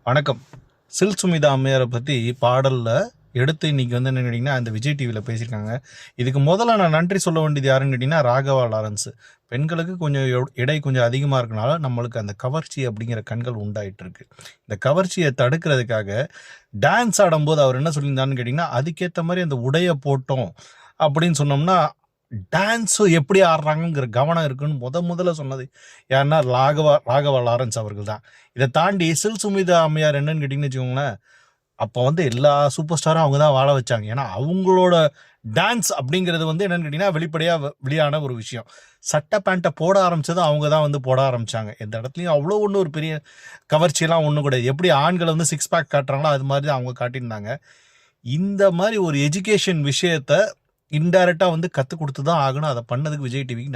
வணக்கம். சில் சுமிதா அம்மையாரை பற்றி பாடலில் எடுத்து இன்றைக்கி வந்து என்ன கேட்டிங்கன்னா அந்த விஜய் டிவியில் பேசியிருக்காங்க. இதுக்கு முதல்ல நான் நன்றி சொல்ல வேண்டியது யாருன்னு கேட்டிங்கன்னா ராகவா லாரன்ஸு. பெண்களுக்கு கொஞ்சம் எடை கொஞ்சம் அதிகமாக இருக்கனால நம்மளுக்கு அந்த கவர்ச்சி அப்படிங்கிற கண்கள் உண்டாயிட்டு இருக்கு. இந்த கவர்ச்சியை தடுக்கிறதுக்காக டான்ஸ் ஆடும்போது அவர் என்ன சொல்லியிருந்தாருன்னு கேட்டிங்கன்னா, அதுக்கேற்ற மாதிரி அந்த உடையை போட்டோம் அப்படின்னு சொன்னோம்னா டான்ஸு எப்படி ஆடுறாங்கங்கிற கவனம் இருக்குன்னு முதல்ல சொன்னது யாருன்னா ராகவா லாரன்ஸ் அவர்கள் தான். இதை தாண்டி சில் சுமிதா அம்மையார் என்னன்னு கேட்டிங்கன்னு வச்சுக்கோங்களேன், அப்போ வந்து எல்லா சூப்பர் ஸ்டாரும் அவங்க தான் வாழ வச்சாங்க. ஏன்னா அவங்களோட டான்ஸ் அப்படிங்கிறது வந்து என்னன்னு கேட்டிங்கன்னா வெளிப்படையாக வெளியான ஒரு விஷயம். சட்டை பேண்ட்டை போட ஆரம்பித்தது அவங்க தான் வந்து போட ஆரம்பித்தாங்க. எந்த இடத்துலையும் அவ்வளோ ஒன்றும் ஒரு பெரிய கவர்ச்சியெல்லாம் ஒன்றும் கிடையாது. எப்படி ஆண்களை வந்து சிக்ஸ் பேக் காட்டுறாங்களோ அது மாதிரி தான் அவங்க காட்டியிருந்தாங்க. இந்த மாதிரி ஒரு எஜுகேஷன் விஷயத்தை இன்டைரக்டாக வந்து கற்றுக் கொடுத்து தான் ஆகணும். அதை பண்ணதுக்கு விஜய் டிவிக்கு